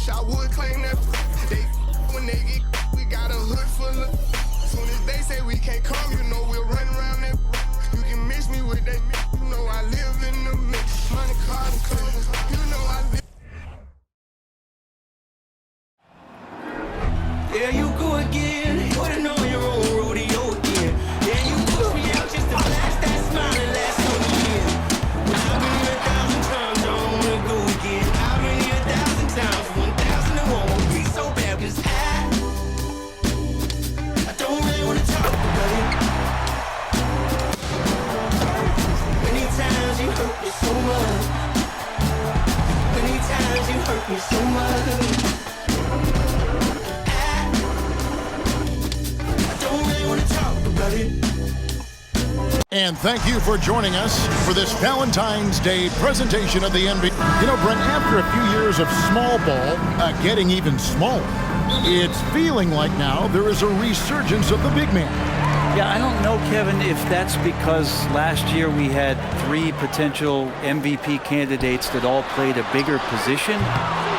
wish I would claim that. They when they get, we got a hood full of. Soon as they say we can't come, you know we'll run around that. You can miss me with that, you know I live in the mix. Money, cars, and clothes, you know I live. There you go again, putting on your own rodeo again. Yeah, you push me out just to flash that smile and last on the year. But I've been here 1,000 times, I don't wanna go again. I've been here 1,000 times, 1,001 won't be so bad, cause I don't really wanna talk about it. Many times you hurt me so much. Many times you hurt me so much. And thank you for joining us for this Valentine's Day presentation of the NBA. You know, Brent, after a few years of small ball getting even smaller, it's feeling like now there is a resurgence of the big man. Yeah, I don't know, Kevin, if that's because last year we had 3 potential MVP candidates that all played a bigger position,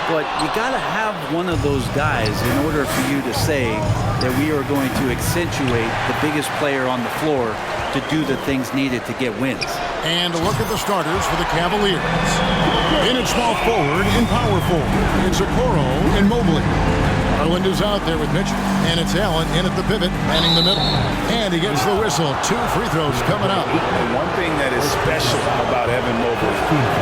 but you got to have one of those guys in order for you to say that we are going to accentuate the biggest player on the floor to do the things needed to get wins. And a look at the starters for the Cavaliers. In at small forward, in power forward, it's Okoro and Mobley. Garland is out there with Mitchell, and it's Allen in at the pivot, manning the middle. And he gets the whistle. 2 free throws coming up. And one thing that is special about Evan Mobley,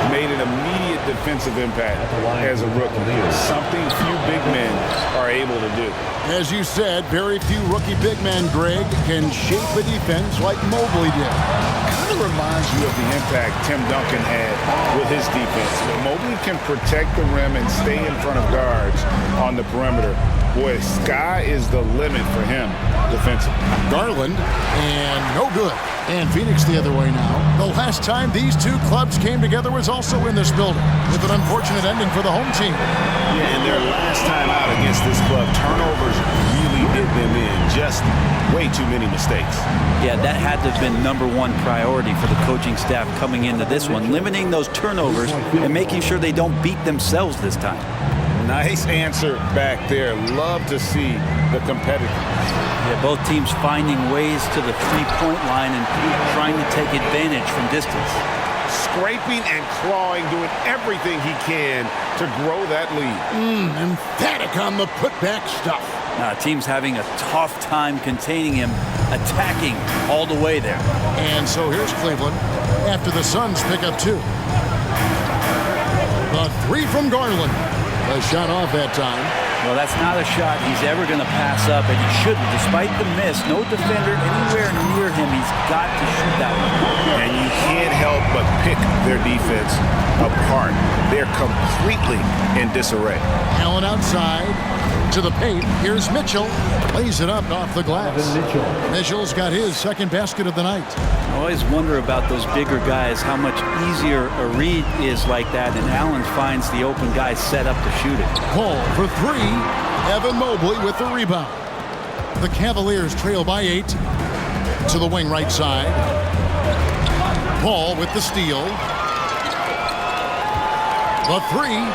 made an immediate defensive impact as a rookie. Something few big men are able to do. As you said, very few rookie big men, Greg, can shape a defense like Mobley did. Kind of reminds you of the impact Tim Duncan had with his defense. But Mobley can protect the rim and stay in front of guards on the perimeter. Boy, sky is the limit for him defensively. Garland, and no good. And Phoenix the other way now. The last time these two clubs came together was also in this building, with an unfortunate ending for the home team. Yeah, and their last time out against this club, turnovers really did them in. Just way too many mistakes. Yeah, that had to have been #1 priority for the coaching staff coming into this one, limiting those turnovers and making sure they don't beat themselves this time. Nice answer back there. Love to see the competitiveness. Yeah, both teams finding ways to the three-point line and trying to take advantage from distance. Scraping and clawing, doing everything he can to grow that lead. Emphatic on the putback stuff. Team's having a tough time containing him, attacking all the way there. And so here's Cleveland after the Suns pick up 2. The 3 from Garland. A shot off that time. Well, that's not a shot he's ever going to pass up, and he shouldn't. Despite the miss, no defender anywhere near him. He's got to shoot that one. And you can't help but pick their defense apart. They're completely in disarray. Allen outside to the paint. Here's Mitchell. Lays it up off the glass. Mitchell's got his second basket of the night. I always wonder about those bigger guys, how much easier a read is like that, and Allen finds the open guy set up to shoot it. Paul for 3. Evan Mobley with the rebound. The Cavaliers trail by 8 to the wing right side. Paul with the steal. The 3.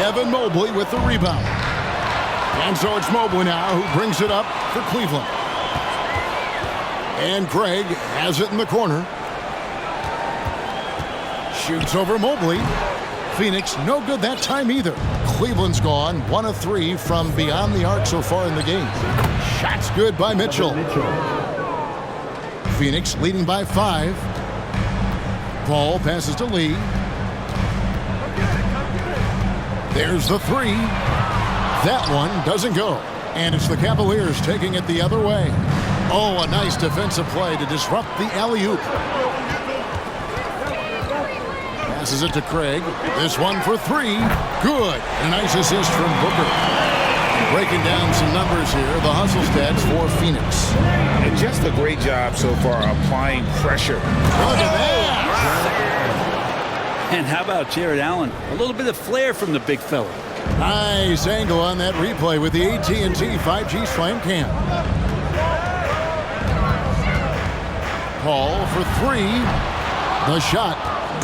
Evan Mobley with the rebound. And so it's Mobley now who brings it up for Cleveland. And Craig has it in the corner. Shoots over Mobley. Phoenix no good that time either. Cleveland's gone 1 of 3 from beyond the arc so far in the game. Shots good by Mitchell. Phoenix leading by 5. Paul passes to Lee. There's the 3. That one doesn't go. And it's the Cavaliers taking it the other way. Oh, a nice defensive play to disrupt the alley-oop. Passes it to Craig. This one for 3. Good. A nice assist from Booker. Breaking down some numbers here. The hustle stats for Phoenix. And just a great job so far applying pressure. Look at that. And how about Jared Allen? A little bit of flair from the big fella. Nice angle on that replay with the AT&T 5G Slam Cam. Paul for 3. The shot,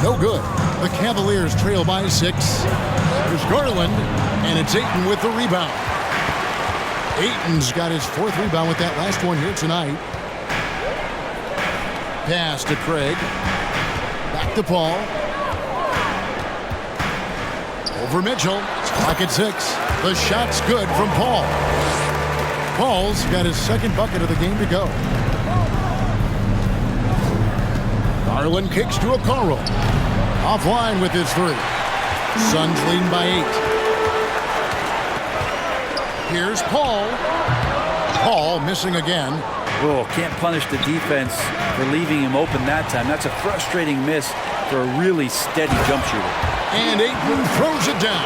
no good. The Cavaliers trail by 6. There's Garland, and it's Ayton with the rebound. Ayton's got his 4th rebound with that last one here tonight. Pass to Craig. Back to Paul. Over Mitchell. Clock at 6. The shot's good from Paul. Paul's got his 2nd bucket of the game to go. Garland kicks to Okoro. Offline with his 3. Suns leading by 8. Here's Paul. Paul missing again. Oh, can't punish the defense for leaving him open that time. That's a frustrating miss for a really steady jump shooter. And Ayton throws it down.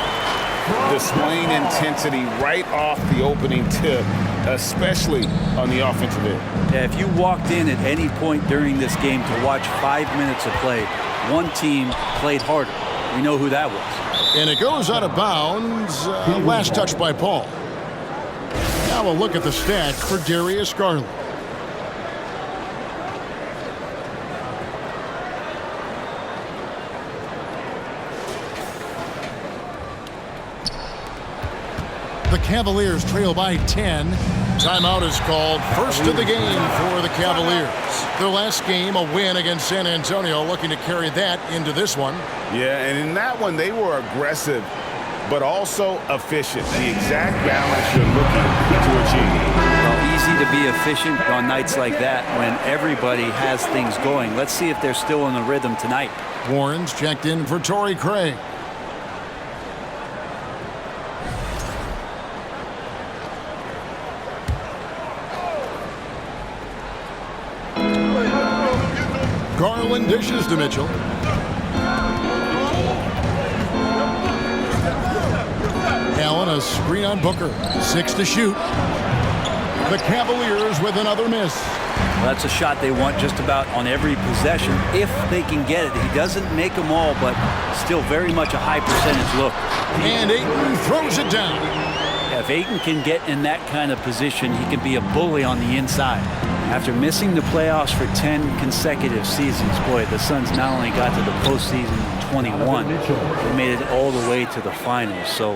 Displaying intensity right off the opening tip, especially on the offensive end. Yeah, if you walked in at any point during this game to watch 5 minutes of play, one team played harder. We know who that was. And it goes out of bounds. Last touch by Paul. Now a look at the stats for Darius Garland. The Cavaliers trail by 10. Timeout is called. First of the game for the Cavaliers. Their last game, a win against San Antonio, looking to carry that into this one. Yeah, and in that one, they were aggressive, but also efficient. The exact balance you're looking to achieve. Well, easy to be efficient on nights like that when everybody has things going. Let's see if they're still in the rhythm tonight. Warren's checked in for Torrey Craig. Garland dishes to Mitchell. Allen a screen on Booker. 6 to shoot. The Cavaliers with another miss. Well, that's a shot they want just about on every possession if they can get it. He doesn't make them all, but still very much a high percentage look. And Ayton throws it down. Yeah, if Ayton can get in that kind of position, he can be a bully on the inside. After missing the playoffs for 10 consecutive seasons, boy, the Suns not only got to the postseason in 21, they made it all the way to the finals. So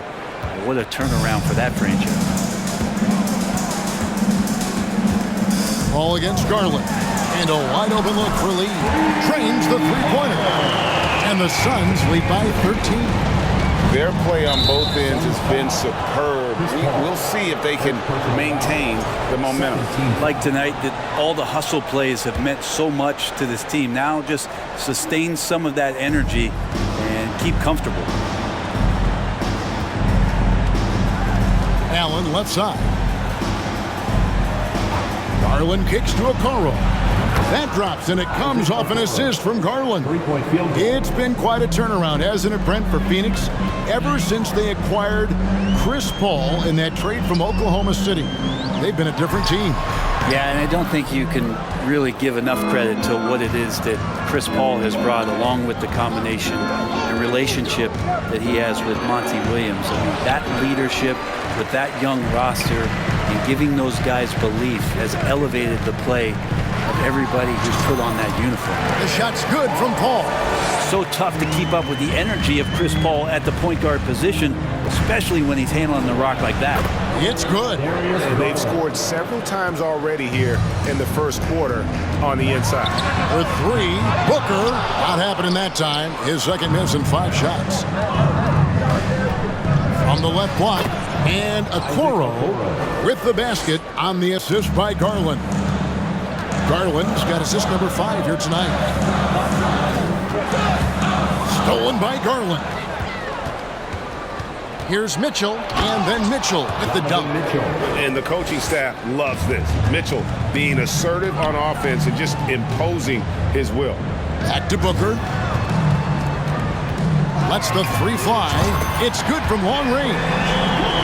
what a turnaround for that franchise. Ball against Garland. And a wide open look for Lee. Trains the three-pointer. And the Suns lead by 13. Their play on both ends has been superb. We'll see if they can maintain the momentum. Like tonight, that all the hustle plays have meant so much to this team. Now just sustain some of that energy and keep comfortable. Allen left side. Garland kicks to Okoro. That drops, and it comes off an assist from Garland. It's been quite a turnaround, hasn't it, Brent, for Phoenix? Ever since they acquired Chris Paul in that trade from Oklahoma City, they've been a different team. Yeah, and I don't think you can really give enough credit to what it is that Chris Paul has brought, along with the combination and relationship that he has with Monty Williams. I mean, that leadership with that young roster and giving those guys belief has elevated the play of everybody who's put on that uniform. The shot's good from Paul. So tough to keep up with the energy of Chris Paul at the point guard position, especially when he's handling the rock like that. It's good. They've scored several times already here in the first quarter on the inside. For 3, Booker, not happening that time. His second miss in 5 shots. From the left block, and Okoro with the basket on the assist by Garland. Garland's got assist number 5 here tonight. Stolen by Garland. Here's Mitchell, and then Mitchell with the dunk. And the coaching staff loves this. Mitchell being assertive on offense and just imposing his will. Back to Booker. Lets the 3 fly. It's good from long range.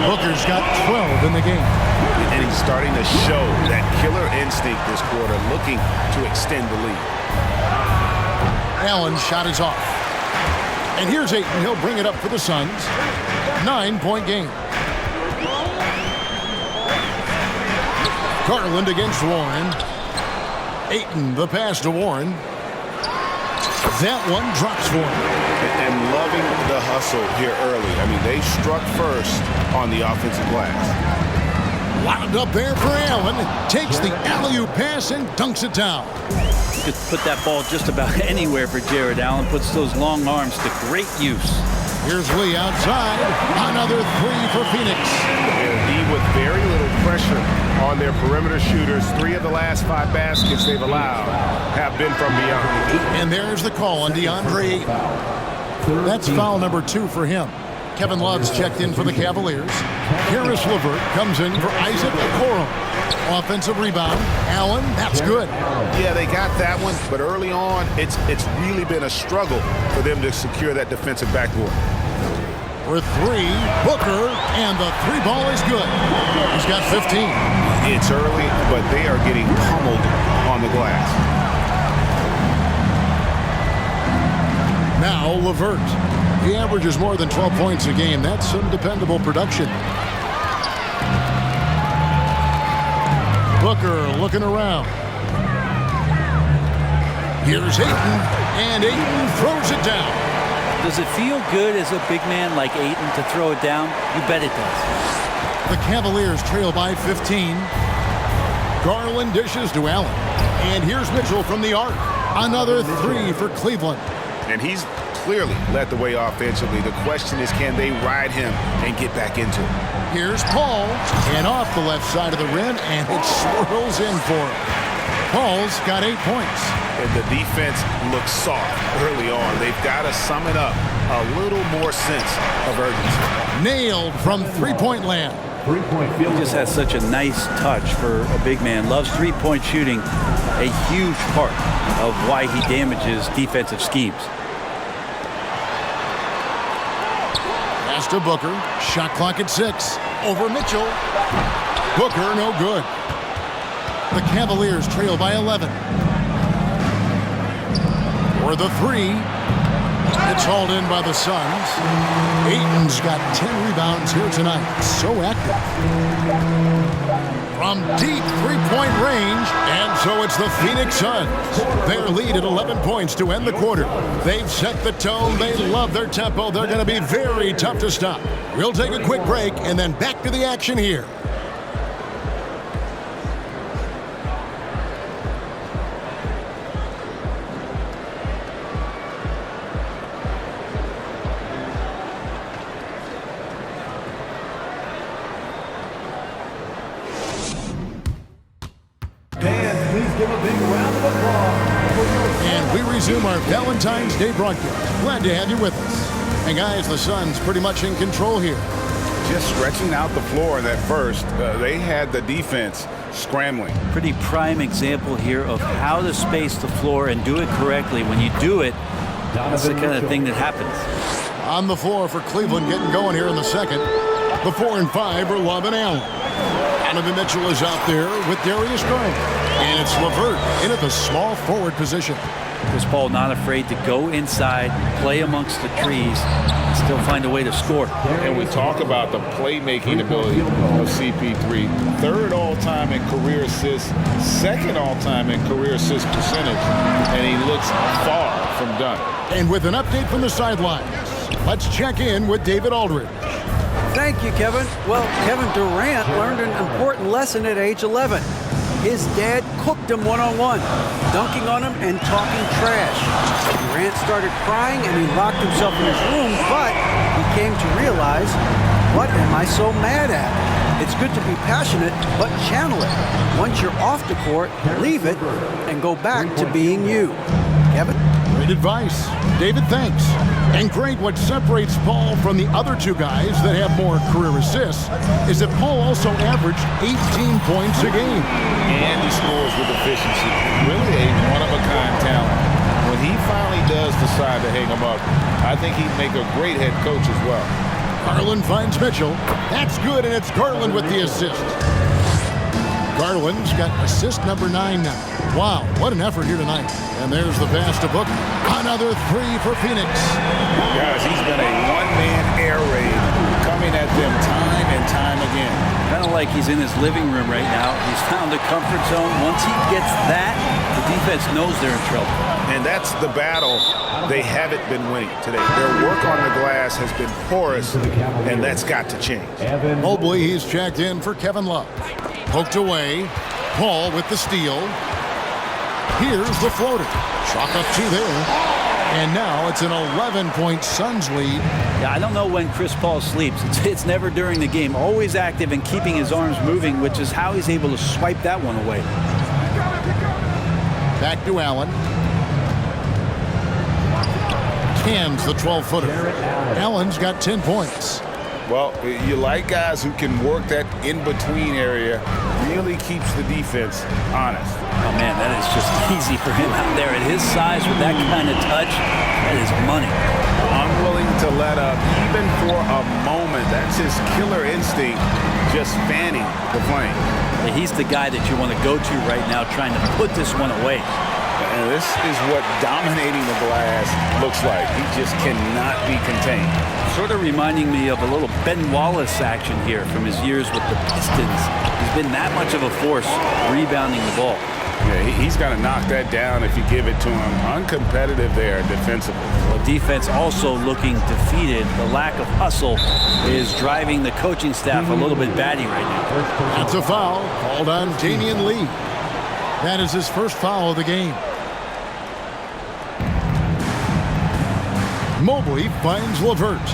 Booker's got 12 in the game. And he's starting to show that killer instinct this quarter, looking to extend the lead. Allen's shot is off. And here's Ayton. He'll bring it up for the Suns. 9-point game. Garland against Warren. Ayton, the pass to Warren. That one drops for him. And loving the hustle here early. I mean, they struck first on the offensive glass. Wound up there for Allen. Takes the alley-oop pass and dunks it down. Could put that ball just about anywhere for Jared Allen. Puts those long arms to great use. Here's Lee outside. Another three for Phoenix. And with very little pressure on their perimeter shooters. 3 of the last 5 baskets they've allowed have been from beyond. And there's the call on DeAndre Ayton. That's foul number 2 for him. Kevin Love's checked in for the Cavaliers. Karis LeVert comes in for Isaac Okoro. Offensive rebound. Allen, that's good. Yeah, they got that one, but early on, it's really been a struggle for them to secure that defensive backboard. For 3, Booker, and the 3 ball is good. He's got 15. It's early, but they are getting pummeled on the glass. Now LeVert. He averages more than 12 points a game. That's some dependable production. Booker looking around. Here's Ayton, and Ayton throws it down. Does it feel good as a big man like Ayton to throw it down? You bet it does. The Cavaliers trail by 15. Garland dishes to Allen. And here's Mitchell from the arc. Another 3 for Cleveland. And he's clearly led the way offensively. The question is, can they ride him and get back into it? Here's Paul, and off the left side of the rim, and it swirls in for him. Paul's got 8 points. And the defense looks soft early on. They've got to sum it up a little more sense of urgency. Nailed from three-point land. He just has such a nice touch for a big man. Loves three-point shooting, a huge part of why he damages defensive schemes. Pass to Booker. Shot clock at 6. Over Mitchell. Booker, no good. The Cavaliers trail by 11. For the 3. It's hauled in by the Suns. Ayton's got 10 rebounds here tonight. So active. From deep three-point range, and so it's the Phoenix Suns. Their lead at 11 points to end the quarter. They've set the tone. They love their tempo. They're going to be very tough to stop. We'll take a quick break and then back to the action here. And we resume our Valentine's Day broadcast. Glad to have you with us. And guys, the Suns pretty much in control here. Just stretching out the floor in that first. They had the defense scrambling. Pretty prime example here of how to space the floor and do it correctly. When you do it, that's the kind of thing that happens. On the floor for Cleveland, getting going here in the second. The 4 and 5 are Love and Allen. Donovan Mitchell is out there with Darius Garland. And it's LeVert in at the small forward position. Chris Paul not afraid to go inside, play amongst the trees, and still find a way to score. And we talk about the playmaking ability of CP3. 3rd all-time in career assists, 2nd all-time in career assist percentage, and he looks far from done. And with an update from the sidelines, let's check in with David Aldridge. Thank you, Kevin. Well, Kevin Durant learned an important lesson at age 11. His dad cooked him one-on-one, dunking on him and talking trash. Durant started crying and he locked himself in his room, but he came to realize, what am I so mad at? It's good to be passionate, but channel it. Once you're off the court, leave it and go back to being you. Kevin? Great advice. David, thanks. And great, what separates Paul from the other 2 guys that have more career assists is that Paul also averaged 18 points a game. And he scores with efficiency. Really a one-of-a-kind talent. When he finally does decide to hang him up, I think he'd make a great head coach as well. Garland finds Mitchell. That's good, and it's Garland with the assist. Garland's got assist number 9 now. Wow, what an effort here tonight. And there's the pass to Booker. Another 3 for Phoenix. Guys, he's been a one-man air raid coming at them time and time again. Kind of like he's in his living room right now. He's found a comfort zone. Once he gets that, the defense knows they're in trouble. And that's the battle they haven't been winning today. Their work on the glass has been porous, and that's got to change. Mobley, he's checked in for Kevin Love. Poked away. Paul with the steal. Here's the floater. Chalk up 2 there. And now it's an 11-point Suns lead. Yeah, I don't know when Chris Paul sleeps. It's never during the game. Always active and keeping his arms moving, which is how he's able to swipe that one away. Back to Allen. Cans the 12-footer. Allen's got 10 points. Well, you like guys who can work that in-between area, really keeps the defense honest. Oh, man, that is just easy for him out there at his size with that kind of touch. That is money. Unwilling to let up even for a moment. That's his killer instinct, just fanning the flame. He's the guy that you want to go to right now trying to put this one away. And this is what dominating the glass looks like. He just cannot be contained. Sort of reminding me of a little Ben Wallace action here from his years with the Pistons. He's been that much of a force rebounding the ball. Yeah, he's got to knock that down if you give it to him. Uncompetitive there defensively. Well, defense also looking defeated. The lack of hustle is driving the coaching staff a little bit batty right now. That's a foul called on Damian Lee. That is his first foul of the game. Mobley finds LeVert.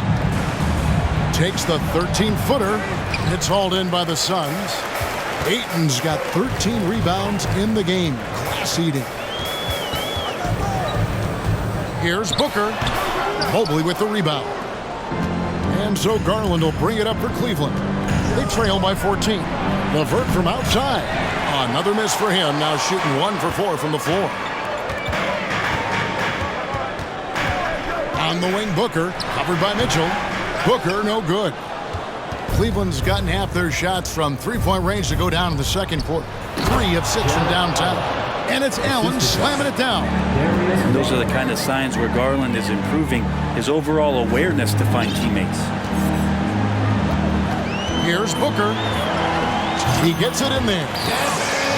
Takes the 13-footer. It's hauled in by the Suns. Ayton's got 13 rebounds in the game. Class eating. Here's Booker. Mobley with the rebound. And so Garland will bring it up for Cleveland. They trail by 14. LeVert from outside. Another miss for him. Now shooting 1 for 4 from the floor. On the wing, Booker, covered by Mitchell. Booker, no good. Cleveland's gotten half their shots from three-point range to go down in the second quarter. 3 of 6 from downtown. And it's Allen slamming it down. And those are the kind of signs where Garland is improving his overall awareness to find teammates. Here's Booker. He gets it in there.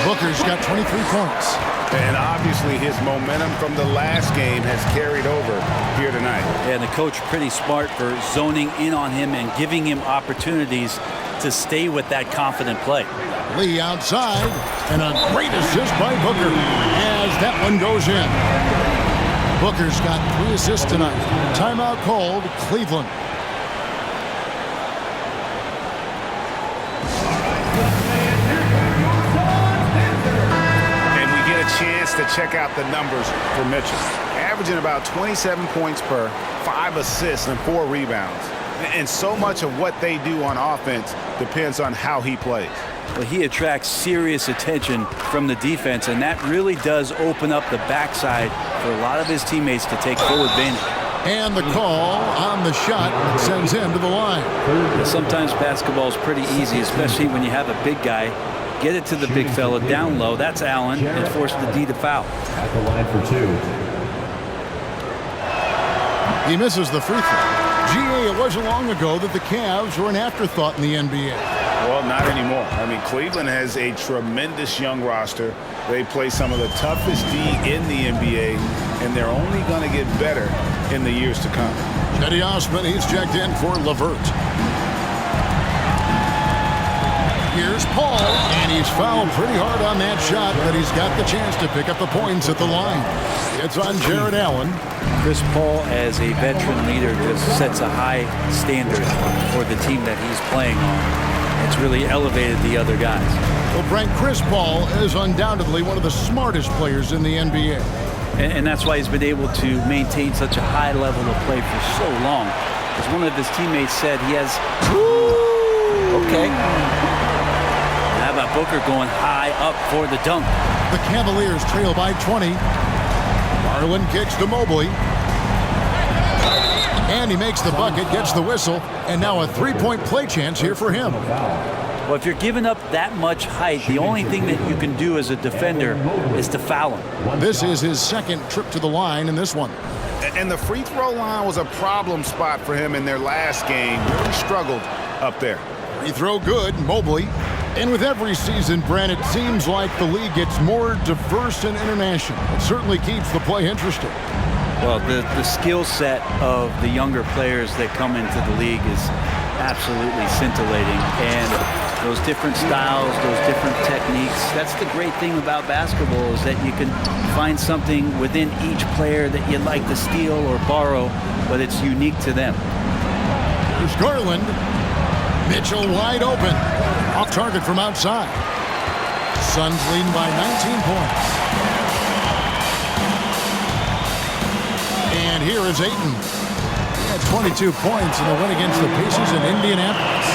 Booker's got 23 points. And obviously his momentum from the last game has carried over here tonight. And the coach pretty smart for zoning in on him and giving him opportunities to stay with that confident play. Lee outside, and a great assist by Booker as that one goes in. Booker's got 3 assists tonight. Timeout called, Cleveland. Chance to check out the numbers for Mitchell. Averaging about 27 points per, 5 assists and 4 rebounds. And so much of what they do on offense depends on how he plays. Well, he attracts serious attention from the defense, and that really does open up the backside for a lot of his teammates to take full advantage. And the call on the shot sends him to the line. Sometimes basketball is pretty easy, especially when you have a big guy. Get it to the big fella down low. That's Allen, and force the D to foul. At the line for 2. He misses the free throw. GA, it wasn't long ago that the Cavs were an afterthought in the NBA. Well, not anymore. I mean, Cleveland has a tremendous young roster. They play some of the toughest D in the NBA, and they're only going to get better in the years to come. Cedi Osman, he's checked in for LeVert. Here's Paul, and he's fouled pretty hard on that shot, but he's got the chance to pick up the points at the line. It's on Jared Allen. Chris Paul, as a veteran leader, just sets a high standard for the team that he's playing on. It's really elevated the other guys. Well, Frank, Chris Paul is undoubtedly one of the smartest players in the NBA. And that's why he's been able to maintain such a high level of play for so long. As one of his teammates said, he has... Okay. How about Booker going high up for the dunk? The Cavaliers trail by 20. Garland kicks to Mobley. And he makes the bucket, gets the whistle, and now a three-point play chance here for him. Well, if you're giving up that much height, the only thing that you can do as a defender is to foul him. This is his second trip to the line in this one. And the free throw line was a problem spot for him in their last game. Really struggled up there. Free throw good, Mobley. And with every season, Brent, it seems like the league gets more diverse and international. It certainly keeps the play interesting. Well, the skill set of the younger players that come into the league is absolutely scintillating. And those different styles, those different techniques, that's the great thing about basketball, is that you can find something within each player that you'd like to steal or borrow, but it's unique to them. Here's Garland. Mitchell wide open. Off target from outside. Suns leading by 19 points. And here is Ayton. He had 22 points in the win against the Pacers in Indianapolis.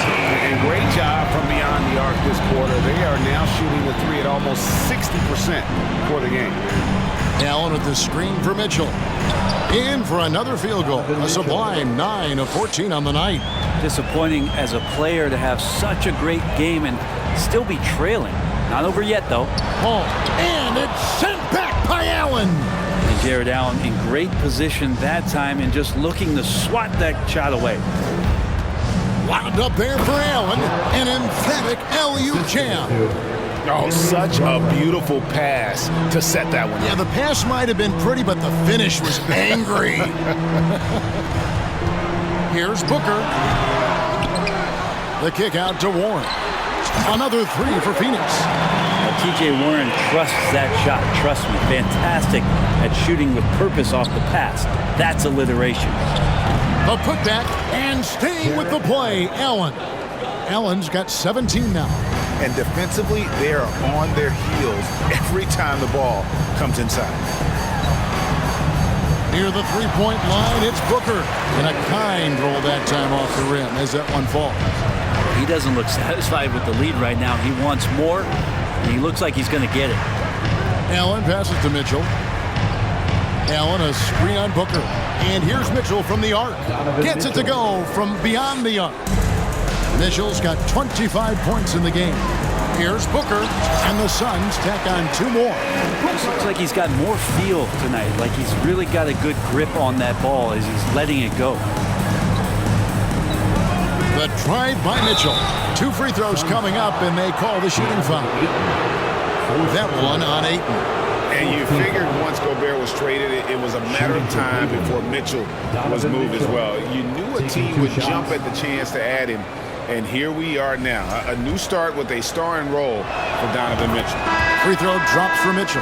And great job from beyond the arc this quarter. They are now shooting the three at almost 60% for the game. Allen with the screen for Mitchell. In for another field goal. A sublime 9 of 14 on the night. Disappointing as a player to have such a great game and still be trailing. Not over yet, though. Oh, and it's sent back by Allen. And Jared Allen in great position that time and just looking to swat that shot away. Wound up there for Allen. An emphatic LU jam. Oh, such a beautiful pass to set that one. Yeah, the pass might have been pretty, but the finish was angry. Here's Booker. The kick out to Warren. Another three for Phoenix. T.J. Warren trusts that shot. Trust me. Fantastic at shooting with purpose off the pass. That's alliteration. A putback and staying with the play, Allen. Allen's got 17 now. And defensively, they are on their heels every time the ball comes inside. Near the three-point line, it's Booker. And a kind roll that time off the rim as that one falls. He doesn't look satisfied with the lead right now. He wants more, and he looks like he's going to get it. Allen passes to Mitchell. Allen a screen on Booker. And here's Mitchell from the arc. Gets it to go from beyond the arc. Mitchell's got 25 points in the game. Here's Booker, and the Suns tack on 2 more. This looks like he's got more feel tonight, like he's really got a good grip on that ball as he's letting it go. The drive by Mitchell. 2 free throws coming up, and they call the shooting foul. That one on Ayton. And you figured once Gobert was traded, it was a matter of time before Mitchell was moved as well. You knew a team would jump at the chance to add him. And here we are now. A new start with a starring role for Donovan Mitchell. Free throw drops for Mitchell.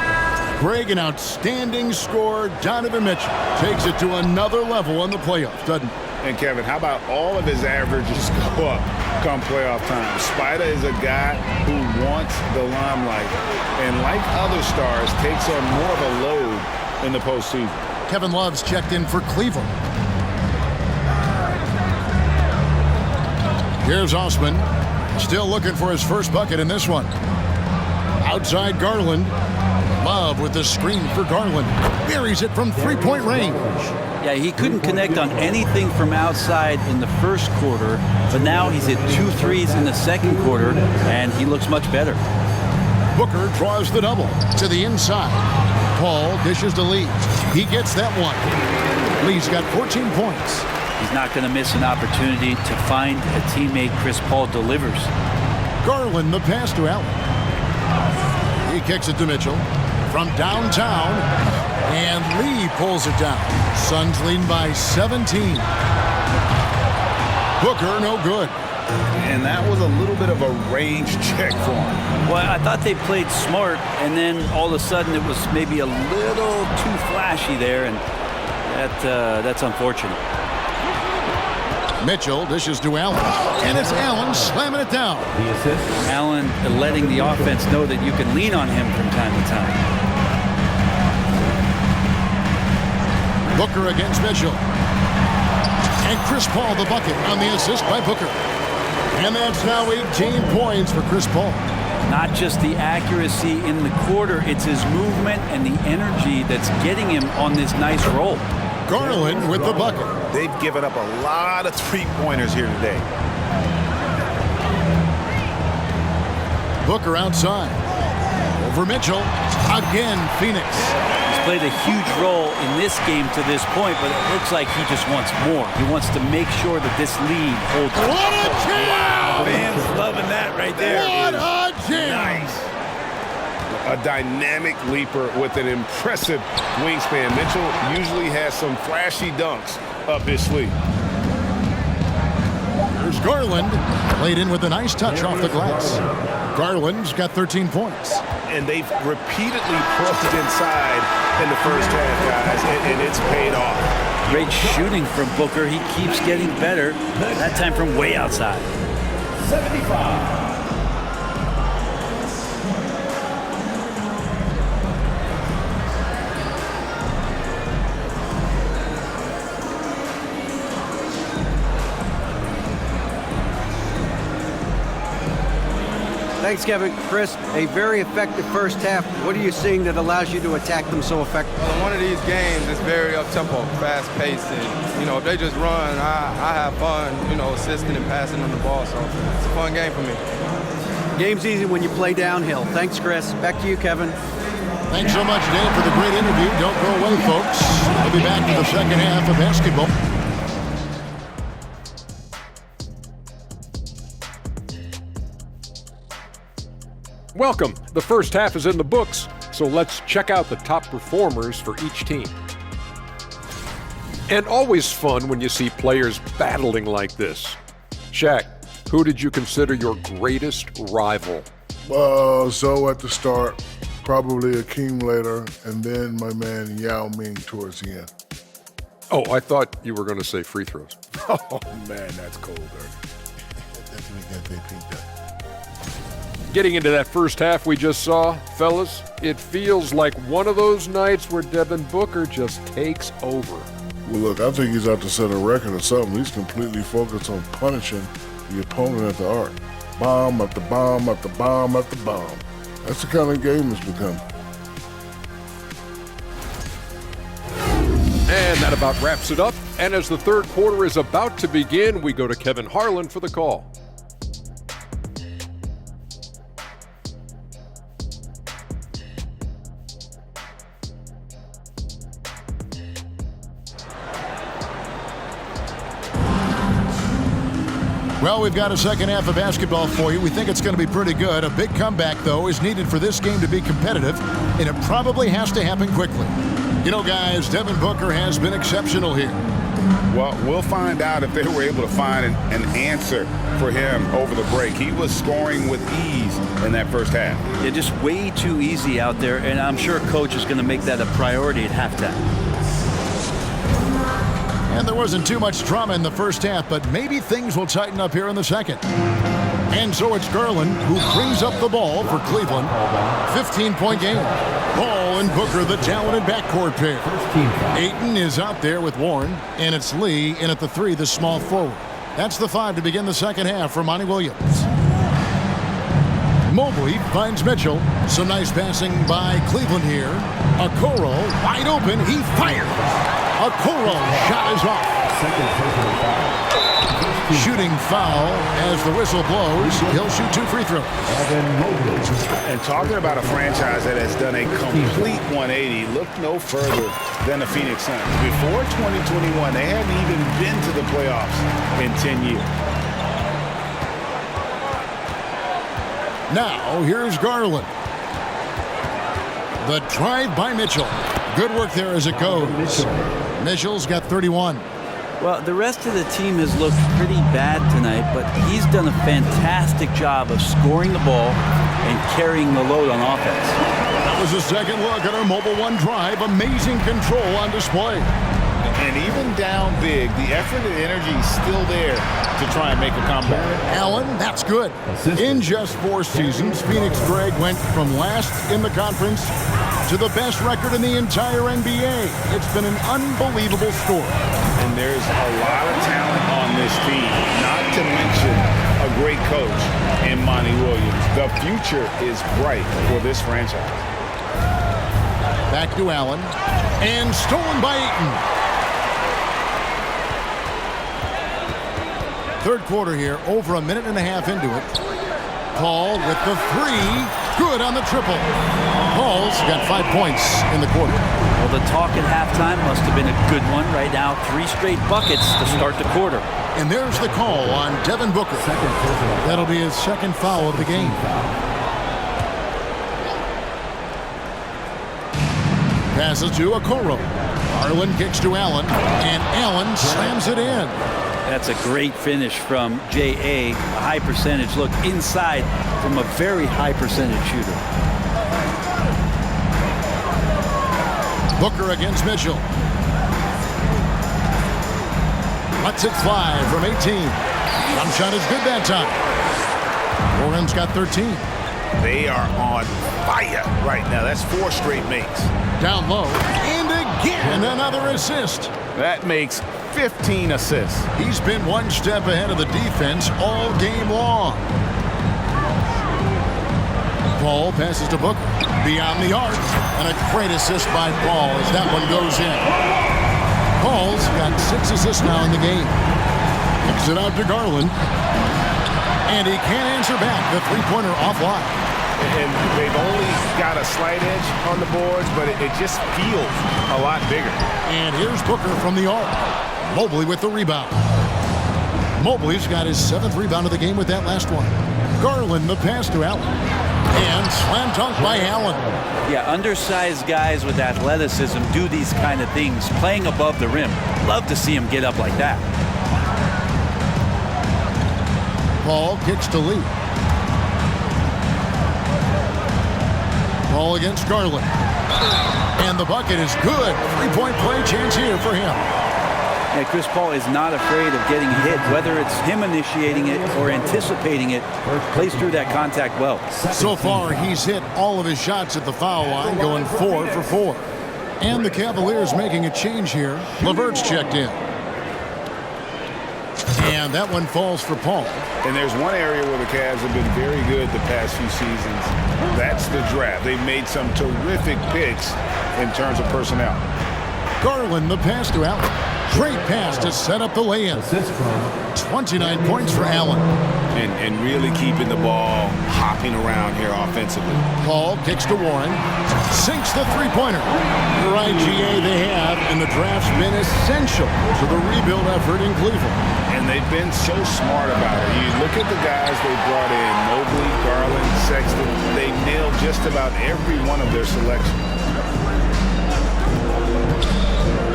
Greg, an outstanding scorer. Donovan Mitchell takes it to another level in the playoffs, doesn't he? And Kevin, how about all of his averages go up come playoff time? Spider is a guy who wants the limelight. And like other stars, takes on more of a load in the postseason. Kevin Love's checked in for Cleveland. Here's Osman, still looking for his first bucket in this one. Outside Garland. Love with the screen for Garland. Buries it from three-point range. Yeah, he couldn't connect on anything from outside in the first quarter, but now he's hit 2 threes in the second quarter, and he looks much better. Booker draws the double to the inside. Paul dishes to Lee. He gets that one. Lee's got 14 points. He's not going to miss an opportunity to find a teammate. Chris Paul delivers. Garland the pass to Allen. He kicks it to Mitchell from downtown, and Lee pulls it down. Suns leading by 17. Booker no good. And that was a little bit of a range check for him. Well, I thought they played smart, and then all of a sudden it was maybe a little too flashy there, and that's unfortunate. Mitchell dishes to Allen, and it's Allen slamming it down. The assist. Allen letting the offense know that you can lean on him from time to time. Booker against Mitchell. And Chris Paul the bucket on the assist by Booker. And that's now 18 points for Chris Paul. Not just the accuracy in the quarter, it's his movement and the energy that's getting him on this nice roll. Garland with the bucket. They've given up a lot of three-pointers here today. Booker outside. Over Mitchell. Again, Phoenix. He's played a huge role in this game to this point, but it looks like he just wants more. He wants to make sure that this lead holds. What a jam! Fans loving that right there. What a jam! Nice. A dynamic leaper with an impressive wingspan. Mitchell usually has some flashy dunks up his sleeve. There's Garland. Played in with a nice touch off the glass. Garland's got 13 points. And they've repeatedly pushed inside in the first half, guys, and it's paid off. Great shooting from Booker. He keeps getting better, that time from way outside. 75. Thanks, Kevin. Chris, a very effective first half. What are you seeing that allows you to attack them so effectively? Well, in one of these games, it's very up-tempo, fast-paced, and, if they just run, I have fun, assisting and passing on the ball, so it's a fun game for me. Game's easy when you play downhill. Thanks, Chris. Back to you, Kevin. Thanks so much, Dave, for the great interview. Don't go away, folks. We'll be back to the second half of basketball. Welcome. The first half is in the books, so let's check out the top performers for each team. And always fun when you see players battling like this. Shaq, who did you consider your greatest rival? So at the start, probably Akeem later, and then my man Yao Ming towards the end. Oh, I thought you were going to say free throws. Oh, man, that's cold, dirty. Definitely got MVP done. Getting into that first half we just saw, fellas, it feels like one of those nights where Devin Booker just takes over. Well, look, I think he's out to set a record or something. He's completely focused on punishing the opponent at the arc. Bomb after bomb after bomb after bomb. That's the kind of game it's become. And that about wraps it up. And as the third quarter is about to begin, we go to Kevin Harlan for the call. Well, we've got a second half of basketball for you. We think it's going to be pretty good. A big comeback, though, is needed for this game to be competitive, and it probably has to happen quickly. Guys, Devin Booker has been exceptional here. Well, we'll find out if they were able to find an answer for him over the break. He was scoring with ease in that first half. Yeah, just way too easy out there, and I'm sure Coach is going to make that a priority at halftime. And there wasn't too much drama in the first half, but maybe things will tighten up here in the second. And so it's Garland who brings up the ball for Cleveland. 15-point game. Ball and Booker, the talented backcourt pair. Ayton is out there with Warren, and it's Lee in at the three, the small forward. That's the five to begin the second half for Monty Williams. Mobley finds Mitchell. Some nice passing by Cleveland here. Okoro wide open. He fires. Okoro shot is off. Shooting foul as the whistle blows. He'll shoot 2 free throws. And talking about a franchise that has done a complete 180, look no further than the Phoenix Suns. Before 2021, they hadn't even been to the playoffs in 10 years. Now, here's Garland. The drive by Mitchell. Good work there as it goes. Mitchell's got 31. Well, the rest of the team has looked pretty bad tonight, but he's done a fantastic job of scoring the ball and carrying the load on offense. That was a second look at our Mobile One drive. Amazing control on display. And even down big, the effort and energy is still there to try and make a comeback. Allen, that's good. In just 4 seasons, Phoenix Greg went from last in the conference to the best record in the entire NBA. It's been an unbelievable story. And there's a lot of talent on this team, not to mention a great coach in Monty Williams. The future is bright for this franchise. Back to Allen. And stolen by Ayton. Third quarter here, over a minute and a half into it. Paul with the three. Good on the triple. Paul's got 5 points in the quarter. Well, the talk at halftime must have been a good one. Right now, 3 straight buckets to start the quarter. And there's the call on Devin Booker. That'll be his second foul of the game. Passes to Okoro. Garland kicks to Allen, and Allen slams it in. That's a great finish from J.A. A high percentage look inside from a very high percentage shooter. Booker against Mitchell. Lets it fly from 18. Jump shot is good that time. Warren's got 13. They are on fire right now. That's 4 straight makes. Down low, and again another assist. That makes 15 assists. He's been one step ahead of the defense all game long. Paul passes to Booker beyond the arc, and a great assist by Paul as that one goes in. Paul's got 6 assists now in the game. Kicks it out to Garland, and he can't answer back. The three-pointer offline. And they've only got a slight edge on the boards, but it just feels a lot bigger. And here's Booker from the arc. Mobley with the rebound. Mobley's got his 7th rebound of the game with that last one. Garland the pass to Allen. And slam dunk by Allen. Yeah, undersized guys with athleticism do these kind of things, playing above the rim. Love to see him get up like that. Paul kicks to Lee. Paul against Garland. And the bucket is good. 3-point play chance here for him. Yeah, Chris Paul is not afraid of getting hit, whether it's him initiating it or anticipating it. Plays through that contact well. So far, he's hit all of his shots at the foul line, going 4 for 4. And the Cavaliers making a change here. LeVert's checked in. And that one falls for Paul. And there's one area where the Cavs have been very good the past few seasons. That's the draft. They've made some terrific picks in terms of personnel. Garland the pass to Allen. Great pass to set up the lay-in. 29 points for Allen. And really keeping the ball hopping around here offensively. Paul kicks to Warren. Sinks the three-pointer. You're right, GA, they have, and the draft's been essential to the rebuild effort in Cleveland. And they've been so smart about it. You look at the guys they brought in, Mobley, Garland, Sexton. They nailed just about every one of their selections.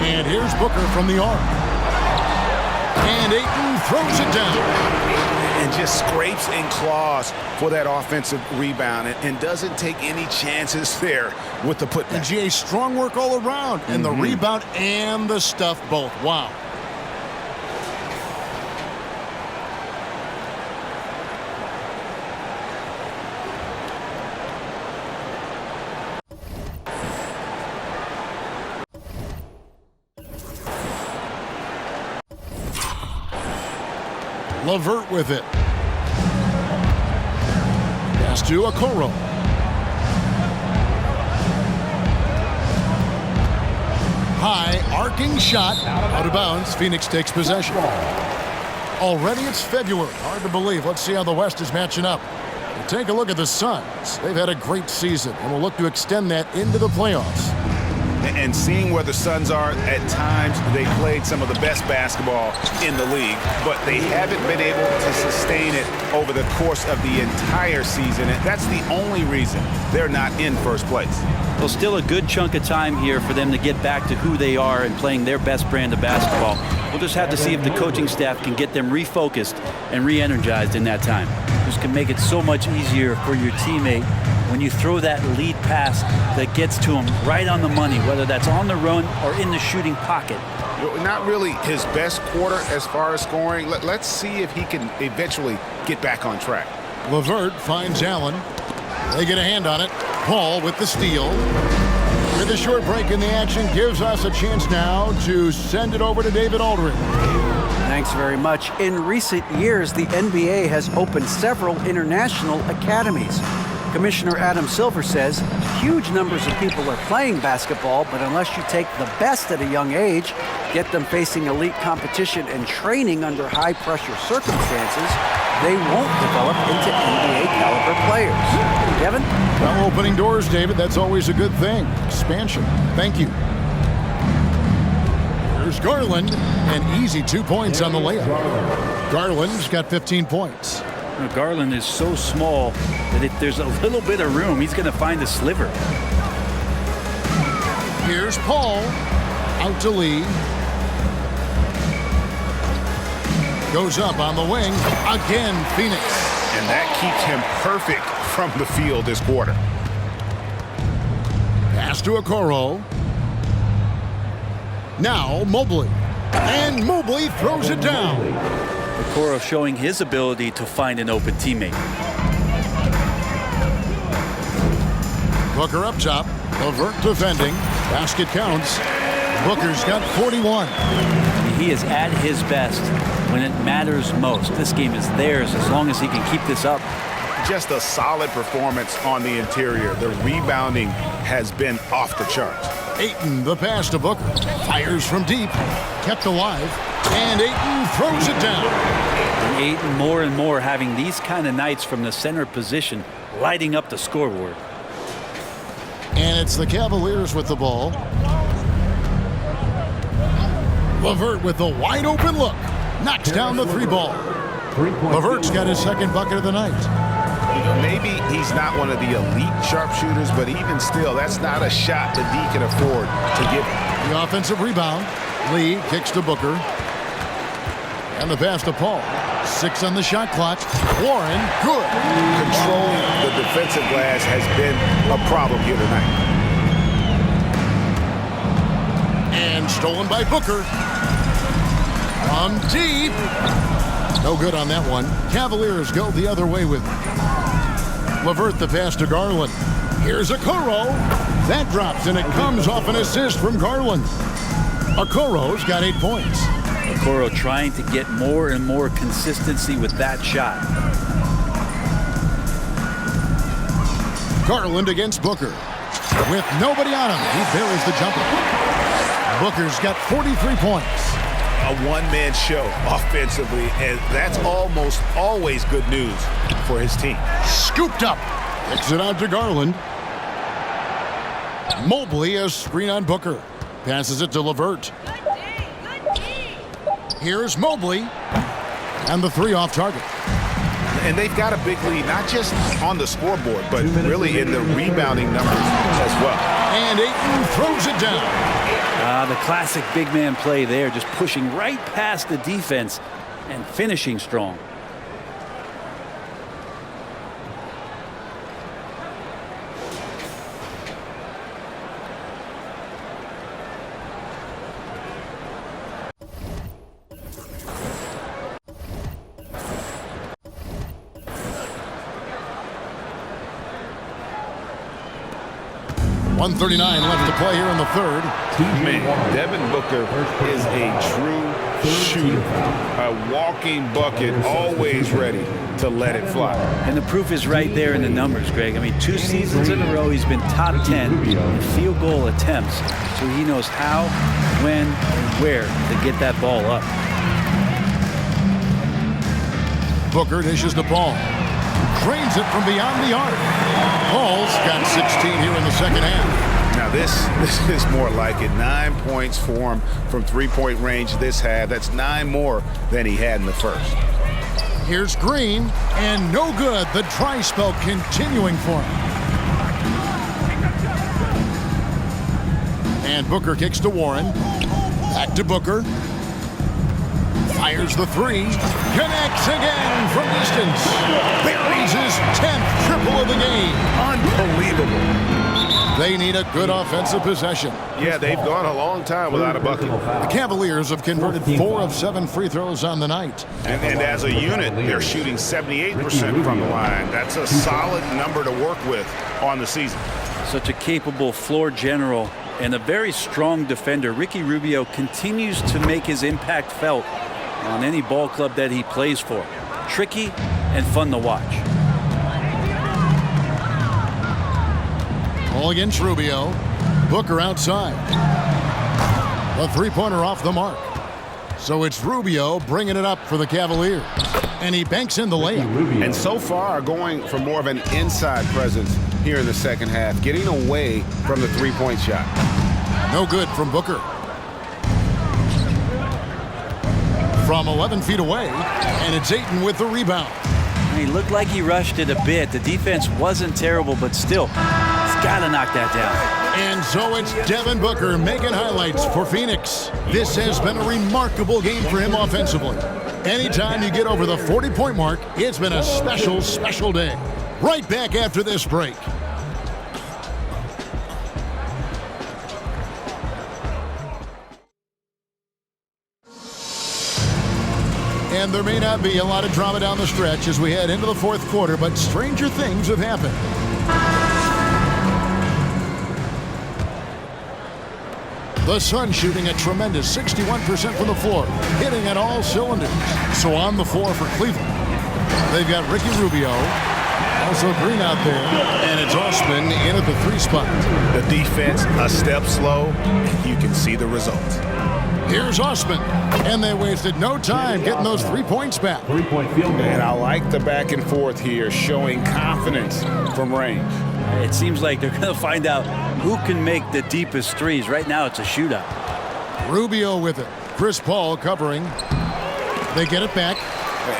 And here's Booker from the arc. And Ayton throws it down. And just scrapes and claws for that offensive rebound and doesn't take any chances there with the putback. And GA, strong work all around. And the rebound and the stuff both. Wow. LeVert with it. Pass to Okoro. High arcing shot. Out of bounds. Phoenix takes possession. Already it's February. Hard to believe. Let's see how the West is matching up. We'll take a look at the Suns. They've had a great season, and we'll look to extend that into the playoffs. And seeing where the Suns are, at times they played some of the best basketball in the league, but they haven't been able to sustain it over the course of the entire season, and that's the only reason they're not in first place. Well, still a good chunk of time here for them to get back to who they are and playing their best brand of basketball. We'll just have to see if the coaching staff can get them refocused and re-energized in that time. This can make it so much easier for your teammate when you throw that lead pass that gets to him right on the money, whether that's on the run or in the shooting pocket. Not really his best quarter as far as scoring. Let's see if he can eventually get back on track. LeVert finds Allen. They get a hand on it. Paul with the steal. With a short break in the action, gives us a chance now to send it over to David Aldridge. Thanks very much. In recent years, the NBA has opened several international academies. Commissioner Adam Silver says huge numbers of people are playing basketball, but unless you take the best at a young age, get them facing elite competition and training under high-pressure circumstances, they won't develop into NBA-caliber players. Kevin? Well, opening doors, David. That's always a good thing. Expansion. Thank you. Here's Garland. An easy 2 points on the layup. Garland's got 15 points. Garland is so small that if there's a little bit of room, he's going to find a sliver. Here's Paul. Out to Lee. Goes up on the wing. Again, Phoenix. And that keeps him perfect from the field this quarter. Pass to Okoro. Now Mobley. And Mobley throws it down. Okoro showing his ability to find an open teammate. Booker up top. LeVert defending. Basket counts. Booker's got 41. He is at his best when it matters most. This game is theirs as long as he can keep this up. Just a solid performance on the interior. The rebounding has been off the charts. Ayton, the pass to Booker. Fires from deep. Kept alive. And Ayton throws it down. And Ayton more and more having these kind of nights from the center position, lighting up the scoreboard. And it's the Cavaliers with the ball. LeVert with the wide open look. Knocks down the three ball. LeVert's got his second bucket of the night. Maybe he's not one of the elite sharpshooters, but even still, that's not a shot that he can afford to give. The offensive rebound. Lee kicks to Booker. And the pass to Paul. 6 on the shot clock. Warren, good. Controlling the defensive glass has been a problem here tonight. And stolen by Booker. From deep. No good on that one. Cavaliers go the other way with it. LeVert the pass to Garland. Here's Okoro. That drops, and it comes off an assist from Garland. Okoro's got 8 points. Okoro trying to get more and more consistency with that shot. Garland against Booker. With nobody on him, he buries the jumper. Booker's got 43 points. A one-man show offensively, and that's almost always good news for his team. Scooped up. Kicks it out to Garland. Mobley a screen on Booker. Passes it to LeVert. Here's Mobley. And the three off target. And they've got a big lead, not just on the scoreboard, but really in the rebounding numbers as well. And Ayton throws it down. The classic big man play there, just pushing right past the defense and finishing strong. .139 left to play here in the third. Man, Devin Booker is a true shooter. A walking bucket, always ready to let it fly. And the proof is right there in the numbers, Greg. I mean, 2 seasons in a row, he's been top 10 in field goal attempts. So he knows how, when, and where to get that ball up. Booker dishes to Paul. Drains it from beyond the arc. Paul's got 16 here in the second half. Now this is more like it. 9 points for him from three-point range this half. That's 9 more than he had in the first. Here's Green, and no good. The dry spell continuing for him. And Booker kicks to Warren. Back to Booker. Fires the three. Connects again from distance. Buries his 10th triple of the game. Unbelievable. They need a good offensive possession. Yeah, they've gone a long time without a bucket. The Cavaliers have converted 4 of 7 free throws on the night. And as a unit, they're shooting 78% from the line. That's a solid number to work with on the season. Such a capable floor general and a very strong defender. Ricky Rubio continues to make his impact felt on any ball club that he plays for. Tricky and fun to watch. Ball against Rubio. Booker outside. A three-pointer off the mark. So it's Rubio bringing it up for the Cavaliers. And he banks in the layup. And so far going for more of an inside presence here in the second half, getting away from the three-point shot. No good from Booker. From 11 feet away, and it's Ayton with the rebound. He looked like he rushed it a bit. The defense wasn't terrible, but still, he's got to knock that down. And so it's Devin Booker making highlights for Phoenix. This has been a remarkable game for him offensively. Anytime you get over the 40-point mark, it's been a special, special day. Right back after this break. And there may not be a lot of drama down the stretch as we head into the fourth quarter, but stranger things have happened. The Suns shooting a tremendous 61% from the floor, hitting at all cylinders. So on the floor for Cleveland, they've got Ricky Rubio, also Green out there, and it's Osman in at the three spot. The defense a step slow, and you can see the result. Here's Osman, and they wasted no time getting those 3 points back. 3-point field goal. And I like the back and forth here, showing confidence from range. It seems like they're going to find out who can make the deepest threes. Right now, it's a shootout. Rubio with it. Chris Paul covering. They get it back.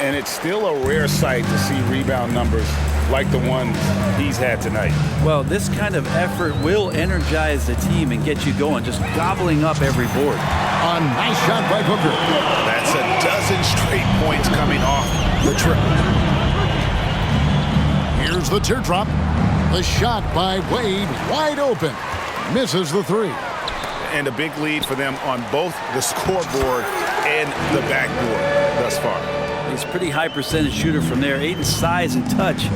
And it's still a rare sight to see rebound numbers like the ones he's had tonight. Well, this kind of effort will energize the team and get you going, just gobbling up every board. A nice shot by Booker. That's a dozen straight points coming off the triple. Here's the teardrop. The shot by Wade, wide open. Misses the three. And a big lead for them on both the scoreboard and the backboard thus far. He's a pretty high percentage shooter from there. Ayton's size and touch,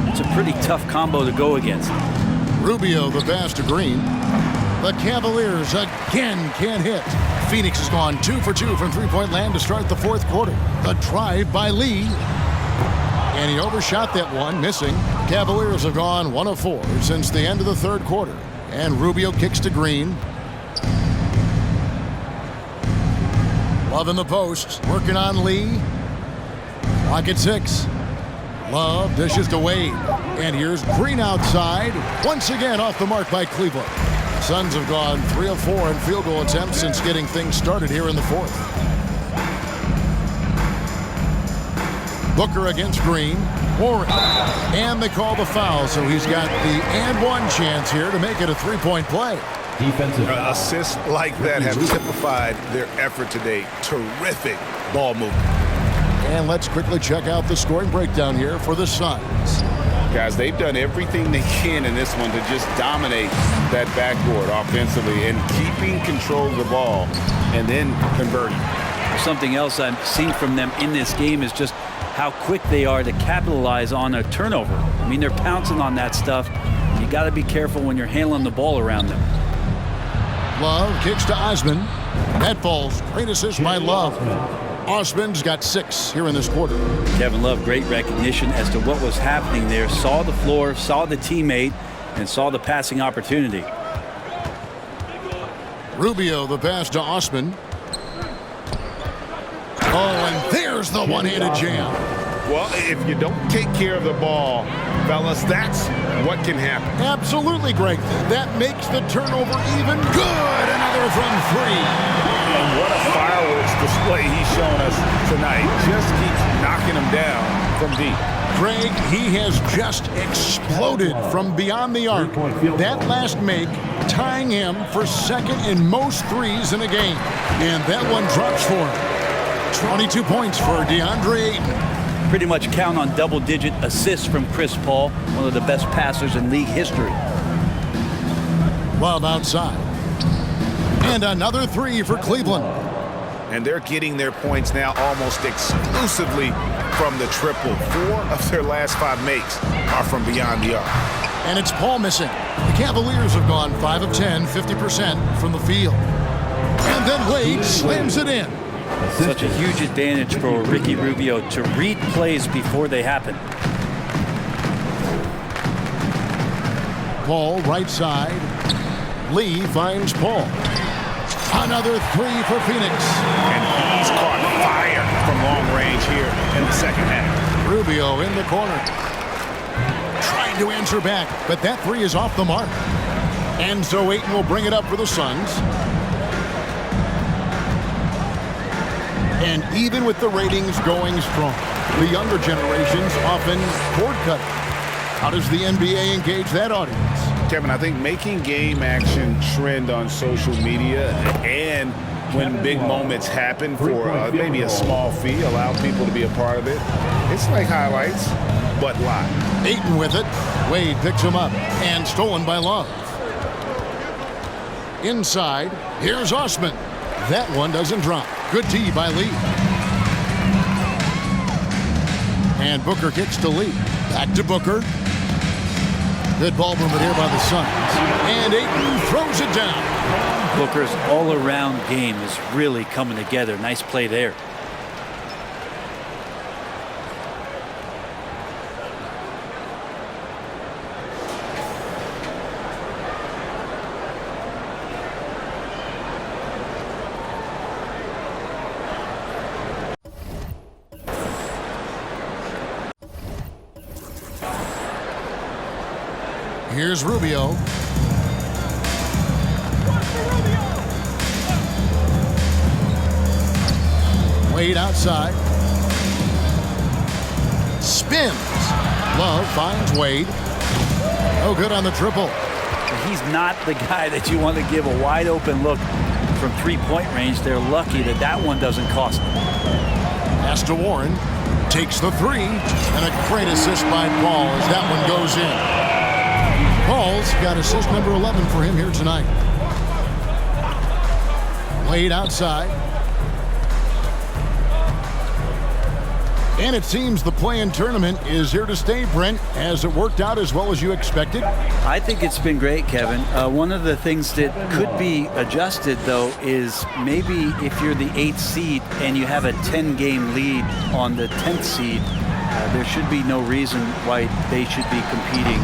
it's a pretty tough combo to go against. Rubio the pass to Green. The Cavaliers again can't hit. Phoenix has gone 2 for 2 from three-point land to start the fourth quarter. The drive by Lee. And he overshot that one, missing. Cavaliers have gone 1 of 4 since the end of the third quarter. And Rubio kicks to Green. Love in the post, working on Lee. Clock at 6. Love dishes to Wade. And here's Green outside. Once again off the mark by Cleveland. Suns have gone 3 of 4 in field goal attempts since getting things started here in the fourth. Booker against Green. Warren. And they call the foul, so he's got the and one chance here to make it a three-point play. Defensive assists like that have typified their effort today. Terrific ball movement. And let's quickly check out the scoring breakdown here for the Suns. Guys, they've done everything they can in this one to just dominate that backboard offensively and keeping control of the ball and then converting. Something else I've seen from them in this game is just how quick they are to capitalize on a turnover. I mean, they're pouncing on that stuff. You got to be careful when you're handling the ball around them. Love kicks to Osman. That ball's great assist by Love. Osman's got 6 here in this quarter. Kevin Love, great recognition as to what was happening there. Saw the floor, saw the teammate, and saw the passing opportunity. Rubio the pass to Osman. Oh, and there's the one-handed jam. Well, if you don't take care of the ball, fellas, that's what can happen. Absolutely, Greg. That makes the turnover even good. Another from 3. And what a fireworks display he's shown us tonight. Just keeps knocking him down from deep. Greg, he has just exploded from beyond the arc. That last make tying him for second in most threes in a game. And that one drops for him. 22 points for DeAndre Ayton. Pretty much count on double-digit assists from Chris Paul, one of the best passers in league history. Love outside. And another 3 for Cleveland. And they're getting their points now almost exclusively from the triple. 4 of their last 5 makes are from beyond the arc. And it's Paul missing. The Cavaliers have gone 5 of 10, 50% from the field. And then Wade slams it in. Such a huge advantage for Ricky Rubio to read plays before they happen. Paul, right side. Lee finds Paul. Another three for Phoenix. And he's caught fire from long range here in the second half. Rubio in the corner. Trying to answer back, but that three is off the mark. And so Ayton will bring it up for the Suns. And even with the ratings going strong, the younger generations often cord cut. How does the NBA engage that audience? Kevin, I think making game action trend on social media and when big moments happen for maybe a small fee, allow people to be a part of it. It's like highlights, but live. Ayton with it. Wade picks him up and stolen by Love. Inside, here's Osman. That one doesn't drop. Good D by Lee. And Booker kicks to Lee. Back to Booker. Good ball movement here by the Suns. And Ayton throws it down. Booker's all-around game is really coming together. Nice play there. Here's Rubio. Wade outside. Spins. Love finds Wade. No good on the triple. He's not the guy that you want to give a wide open look from three-point range. They're lucky that that one doesn't cost them. Pass to Warren. Takes the three. And a great assist by Paul as that one goes in. Paul's got assist number 11 for him here tonight. Wade outside. And it seems the play-in tournament is here to stay, Brent. Has it worked out as well as you expected? I think it's been great, Kevin. One of the things that could be adjusted, though, is maybe if you're the 8th seed and you have a 10-game lead on the 10th seed, there should be no reason why they should be competing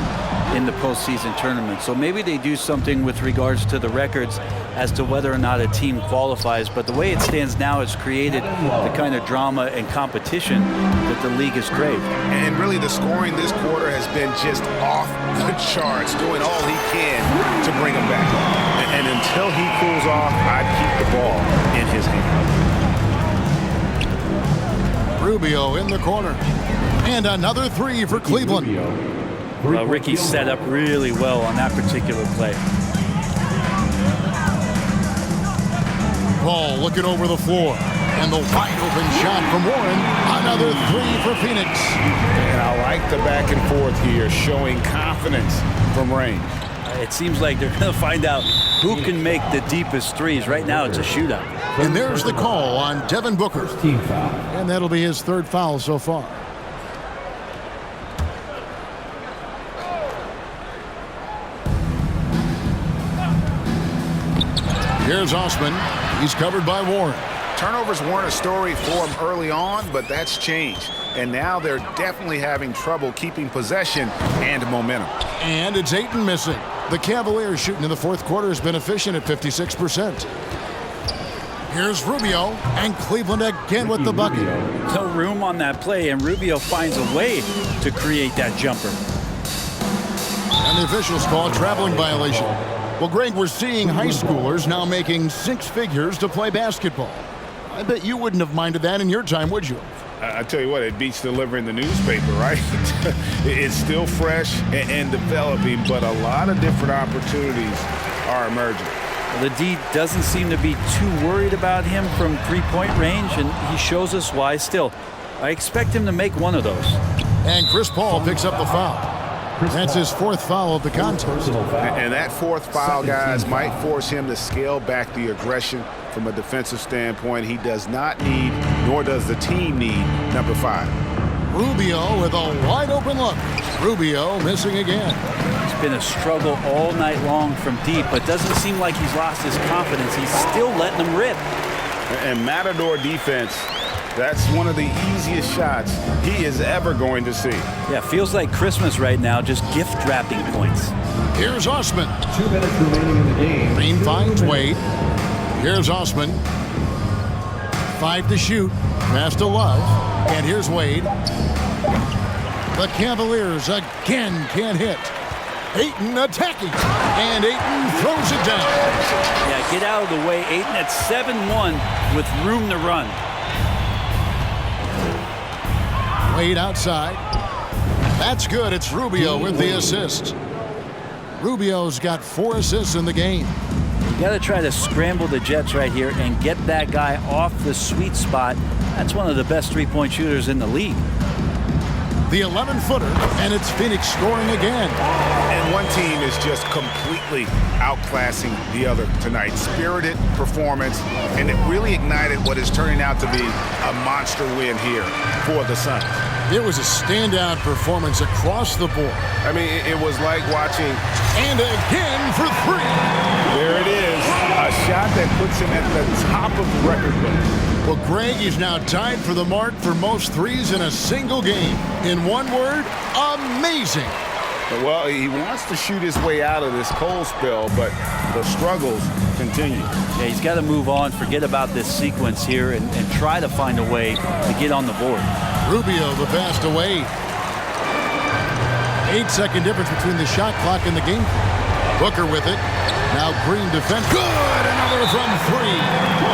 in the postseason tournament. So maybe they do something with regards to the records as to whether or not a team qualifies. But the way it stands now, it's created the kind of drama and competition that the league is craved. And really the scoring this quarter has been just off the charts, doing all he can to bring him back. And until he cools off, I'd keep the ball in his hand. Rubio in the corner. And another three for Cleveland. Ricky set up really well on that particular play. Paul looking over the floor. And the wide open shot from Warren. Another three for Phoenix. And I like the back and forth here, showing confidence from range. It seems like they're going to find out who can make the deepest threes. Right now, it's a shootout. And there's the call on Devin Booker. And that'll be his third foul so far. Here's Osman. He's covered by Warren. Turnovers weren't a story for him early on, but that's changed. And now they're definitely having trouble keeping possession and momentum. And it's Ayton missing. The Cavaliers shooting in the fourth quarter has been efficient at 56%. Here's Rubio, and Cleveland again with the bucket. No room on that play, and Rubio finds a way to create that jumper. And the officials call a traveling violation. Well, Greg, we're seeing high schoolers now making six figures to play basketball. I bet you wouldn't have minded that in your time, would you? I tell you what, it beats delivering the newspaper, right? It's still fresh and developing, but a lot of different opportunities are emerging. Well, the D doesn't seem to be too worried about him from three-point range, and he shows us why still. I expect him to make one of those. And Chris Paul picks up the foul. That's his fourth foul of the contest. And that fourth foul, guys, might force him to scale back the aggression from a defensive standpoint. He does not need, nor does the team need, number 5. Rubio with a wide open look. Rubio missing again. It's been a struggle all night long from deep, but doesn't seem like he's lost his confidence. He's still letting them rip. And Matador defense, that's one of the easiest shots he is ever going to see. Yeah, feels like Christmas right now, just gift wrapping points. Here's Osman. 2 minutes remaining in the game. Green finds Wade. Here's Osman. 5 to shoot. Pass to Love. And here's Wade. The Cavaliers again can't hit. Ayton attacking. And Ayton throws it down. Yeah, get out of the way, Ayton at 7-1 with room to run. Wade outside. That's good. It's Rubio with the assist. Rubio's got 4 assists in the game. You got to try to scramble the Jets right here and get that guy off the sweet spot. That's one of the best three-point shooters in the league. The 11-footer, and it's Phoenix scoring again. And one team is just completely outclassing the other tonight. Spirited performance, and it really ignited what is turning out to be a monster win here for the Suns. It was a standout performance across the board. I mean, it was like watching. And again for 3. There it is, a shot that puts him at the top of the record book. Well, Greg is now tied for the mark for most threes in a single game. In one word, amazing. Well, he wants to shoot his way out of this cold spell, but the struggles continue. Yeah, he's got to move on, forget about this sequence here, and try to find a way to get on the board. Rubio the pass to Wade. 8-second difference between the shot clock and the game clock. Booker with it. Now Green defense. Good! Another from 3.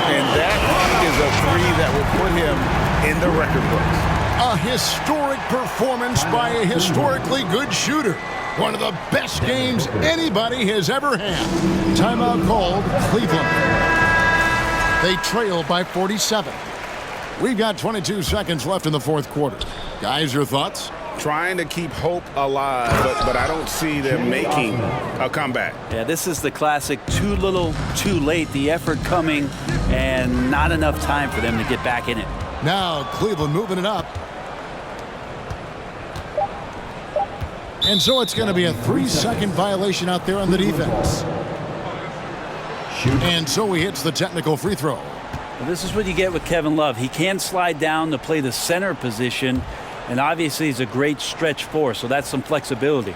And that is a 3 that will put him in the record books. A historic performance by a historically good shooter. One of the best games anybody has ever had. Timeout called Cleveland. They trail by 47. We've got 22 seconds left in the fourth quarter. Guys, your thoughts? Trying to keep hope alive, but I don't see them making a comeback. Yeah, this is the classic too little, too late. The effort coming and not enough time for them to get back in it. Now Cleveland moving it up. And so it's going to be a 3-second violation out there on the defense. And so he hits the technical free throw. Well, this is what you get with Kevin Love. He can slide down to play the center position, and obviously he's a great stretch four, so that's some flexibility.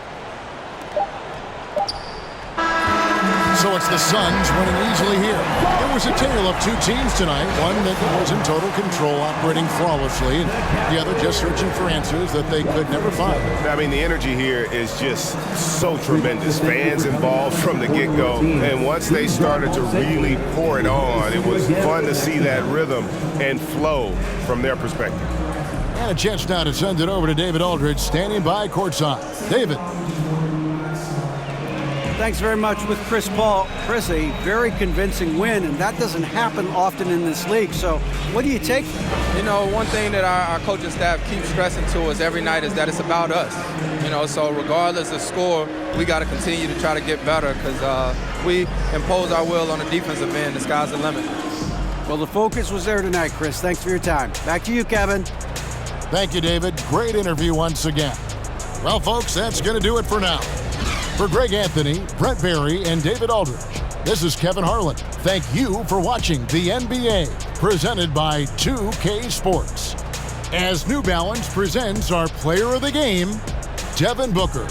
So it's the Suns winning easily here. It was a tale of 2 teams tonight. One that was in total control, operating flawlessly, and the other just searching for answers that they could never find. I mean, the energy here is just so tremendous. Fans involved from the get-go, and once they started to really pour it on, it was fun to see that rhythm and flow from their perspective. And a chance now to send it over to David Aldridge, standing by courtside. David. Thanks very much with Chris Paul. Chris, a very convincing win, and that doesn't happen often in this league. So what do you take from it? You know, one thing that our coaching staff keeps stressing to us every night is that it's about us. You know, so regardless of score, we got to continue to try to get better because we impose our will on the defensive end. The sky's the limit. Well, the focus was there tonight, Chris. Thanks for your time. Back to you, Kevin. Thank you, David. Great interview once again. Well, folks, that's going to do it for now. For Greg Anthony, Brett Barry, and David Aldridge, this is Kevin Harlan. Thank you for watching the NBA, presented by 2K Sports. As New Balance presents our player of the game, Devin Booker.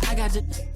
I got the